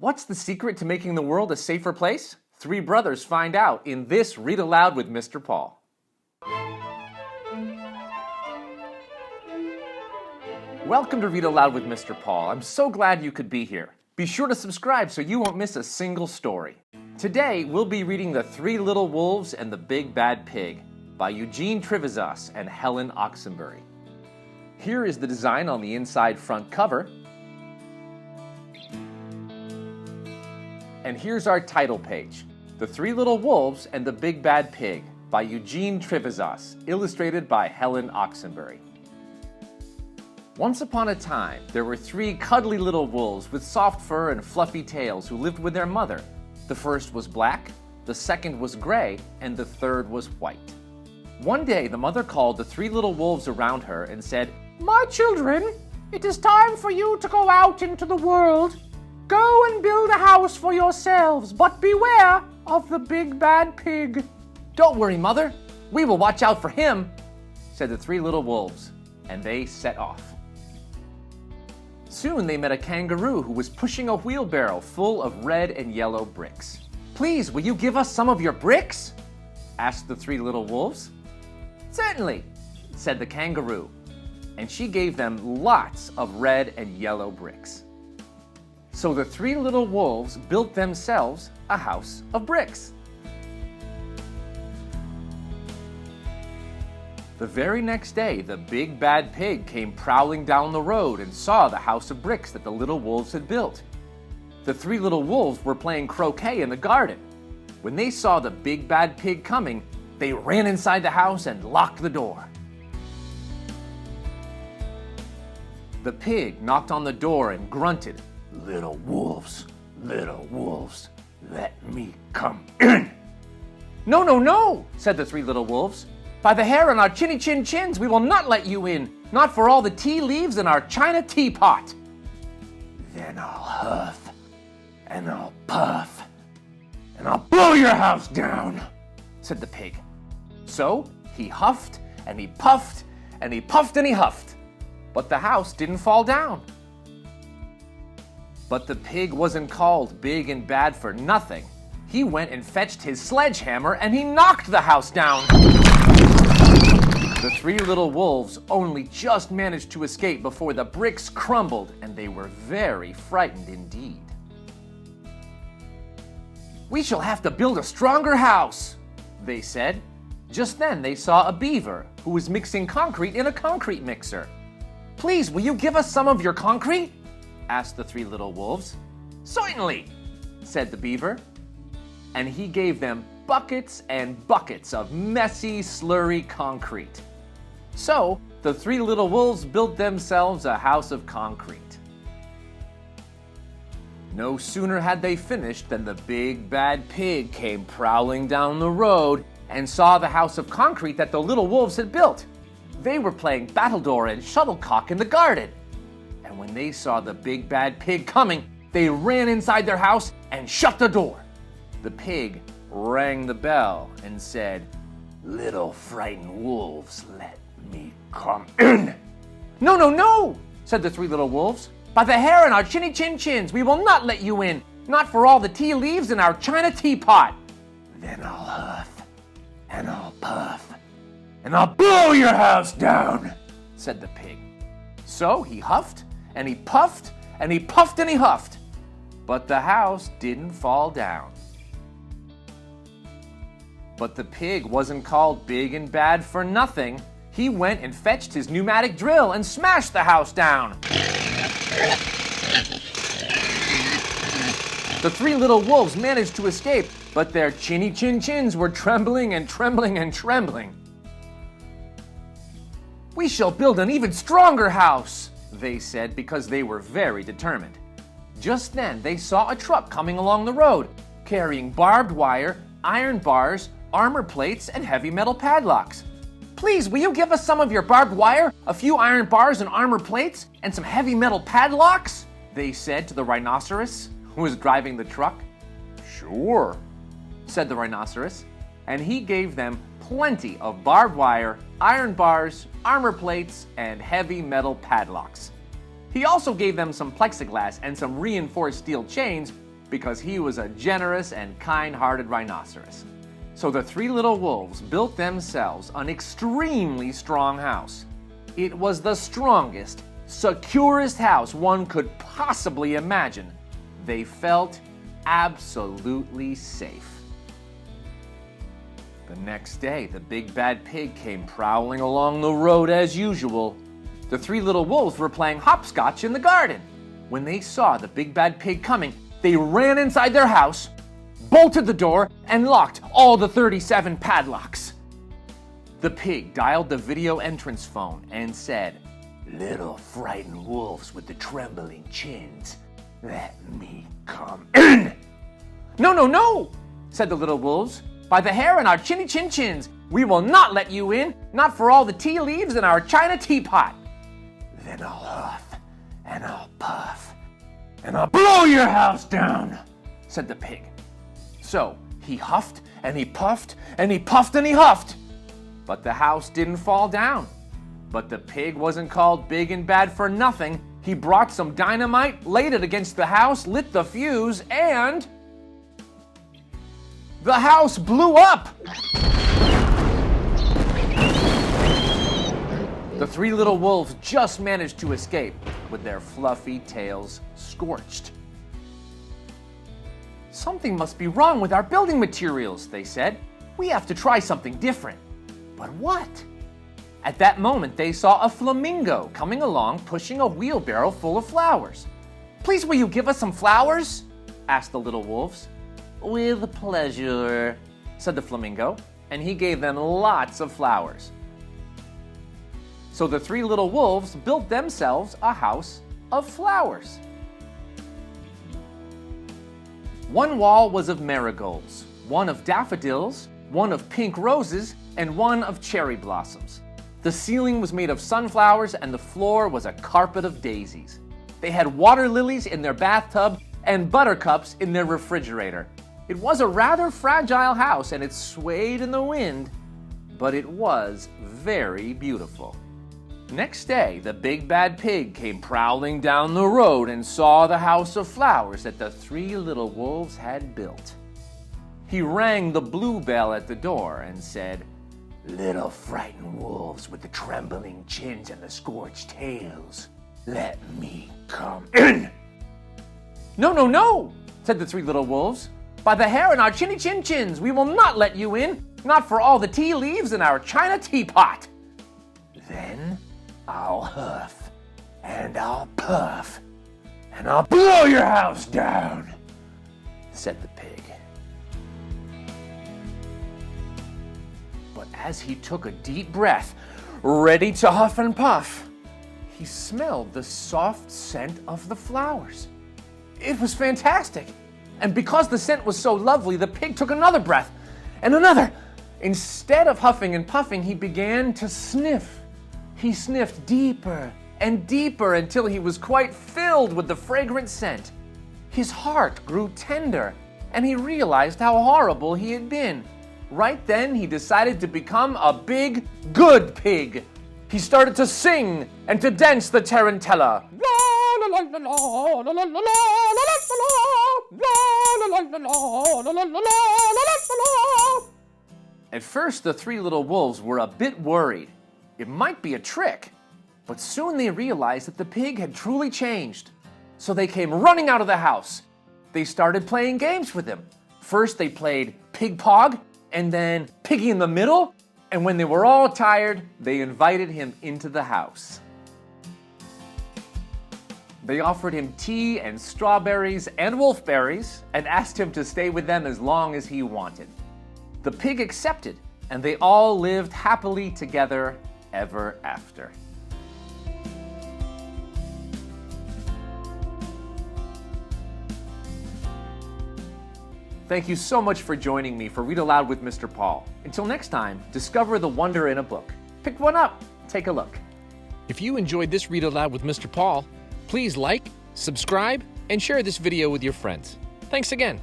What's the secret to making the world a safer place? Three brothers find out in this Read Aloud with Mr. Paul. Welcome to Read Aloud with Mr. Paul. I'm so glad you could be here. Be sure to subscribe so you won't miss a single story. Today, we'll be reading The Three Little Wolves and the Big Bad Pig by Eugene Trivizas and Helen Oxenbury. Here is the design on the inside front cover. And here's our title page, The Three Little Wolves and the Big Bad Pig by Eugene Trivizas, illustrated by Helen Oxenbury. Once upon a time, there were three cuddly little wolves with soft fur and fluffy tails who lived with their mother. The first was black, the second was gray, and the third was white. One day, the mother called the three little wolves around her and said, "My children, it is time for you to go out into the world. Go and build a house for yourselves, but beware of the big bad pig." "Don't worry, Mother. We will watch out for him," said the three little wolves, and they set off. Soon they met a kangaroo who was pushing a wheelbarrow full of red and yellow bricks. "Please, will you give us some of your bricks?" asked the three little wolves. "Certainly," said the kangaroo, and she gave them lots of red and yellow bricks. So the three little wolves built themselves a house of bricks. The very next day, the big bad pig came prowling down the road and saw the house of bricks that the little wolves had built. The three little wolves were playing croquet in the garden. When they saw the big bad pig coming, they ran inside the house and locked the door. The pig knocked on the door and grunted, little wolves, let me come in." "No, no, no," said the three little wolves. "By the hair on our chinny chin chins, we will not let you in, not for all the tea leaves in our china teapot." "Then I'll huff, and I'll puff, and I'll blow your house down," said the pig. So he huffed, and he puffed, and he puffed, and he huffed, but the house didn't fall down. But the pig wasn't called big and bad for nothing. He went and fetched his sledgehammer and he knocked the house down. The three little wolves only just managed to escape before the bricks crumbled, and they were very frightened indeed. "We shall have to build a stronger house," they said. Just then they saw a beaver who was mixing concrete in a concrete mixer. "Please, will you give us some of your concrete?" asked the three little wolves. "Certainly," said the beaver. And he gave them buckets and buckets of messy, slurry concrete. So the three little wolves built themselves a house of concrete. No sooner had they finished than the big bad pig came prowling down the road and saw the house of concrete that the little wolves had built. They were playing battledore and shuttlecock in the garden. And when they saw the big bad pig coming, they ran inside their house and shut the door. The pig rang the bell and said, "Little frightened wolves, let me come in." "No, no, no," said the three little wolves. "By the hair on our chinny chin chins, we will not let you in, not for all the tea leaves in our china teapot." "Then I'll huff, and I'll puff, and I'll blow your house down," said the pig. So he huffed, and he puffed, and he puffed, and he huffed, but the house didn't fall down. But the pig wasn't called big and bad for nothing. He went and fetched his pneumatic drill and smashed the house down. The three little wolves managed to escape, but their chinny chin chins were trembling and trembling and trembling. "We shall build an even stronger house," they said, because they were very determined. Just then they saw a truck coming along the road, carrying barbed wire, iron bars, armor plates, and heavy metal padlocks. "Please, will you give us some of your barbed wire, a few iron bars and armor plates, and some heavy metal padlocks?" they said to the rhinoceros, who was driving the truck. "Sure," said the rhinoceros, and he gave them plenty of barbed wire, iron bars, armor plates, and heavy metal padlocks. He also gave them some plexiglass and some reinforced steel chains because he was a generous and kind-hearted rhinoceros. So the three little wolves built themselves an extremely strong house. It was the strongest, securest house one could possibly imagine. They felt absolutely safe. The next day, the big bad pig came prowling along the road as usual. The three little wolves were playing hopscotch in the garden. When they saw the big bad pig coming, they ran inside their house, bolted the door, and locked all the 37 padlocks. The pig dialed the video entrance phone and said, "Little frightened wolves with the trembling chins, let me come in." "No, no, no," said the little wolves. "By the hair in our chinny chin chins, we will not let you in, not for all the tea leaves in our china teapot." "Then I'll huff, and I'll puff, and I'll blow your house down," said the pig. So he huffed, and he puffed, and he puffed, and he huffed. But the house didn't fall down. But the pig wasn't called big and bad for nothing. He brought some dynamite, laid it against the house, lit the fuse, and the house blew up! The three little wolves just managed to escape with their fluffy tails scorched. "Something must be wrong with our building materials," they said. "We have to try something different." But what? At that moment, they saw a flamingo coming along pushing a wheelbarrow full of flowers. "Please, will you give us some flowers?" asked the little wolves. "With pleasure," said the flamingo, and he gave them lots of flowers. So the three little wolves built themselves a house of flowers. One wall was of marigolds, one of daffodils, one of pink roses, and one of cherry blossoms. The ceiling was made of sunflowers, and the floor was a carpet of daisies. They had water lilies in their bathtub and buttercups in their refrigerator. It was a rather fragile house, and it swayed in the wind, but it was very beautiful. Next day, the big bad pig came prowling down the road and saw the house of flowers that the three little wolves had built. He rang the blue bell at the door and said, "Little frightened wolves with the trembling chins and the scorched tails, let me come in." "No, no, no," said the three little wolves. "By the hair in our chinny chin chins, we will not let you in, not for all the tea leaves in our china teapot." "Then I'll huff, and I'll puff, and I'll blow your house down," said the pig. But as he took a deep breath, ready to huff and puff, he smelled the soft scent of the flowers. It was fantastic. And because the scent was so lovely, the pig took another breath, and another. Instead of huffing and puffing, he began to sniff. He sniffed deeper and deeper until he was quite filled with the fragrant scent. His heart grew tender, and he realized how horrible he had been. Right then, he decided to become a big, good pig. He started to sing and to dance the tarantella. At first, the three little wolves were a bit worried. It might be a trick, but soon they realized that the pig had truly changed. So they came running out of the house. They started playing games with him. First, they played Pig Pog, and then Piggy in the Middle, and when they were all tired, they invited him into the house. They offered him tea and strawberries and wolfberries and asked him to stay with them as long as he wanted. The pig accepted, and they all lived happily together ever after. Thank you so much for joining me for Read Aloud with Mr. Paul. Until next time, discover the wonder in a book. Pick one up, take a look. If you enjoyed this Read Aloud with Mr. Paul, please like, subscribe, and share this video with your friends. Thanks again.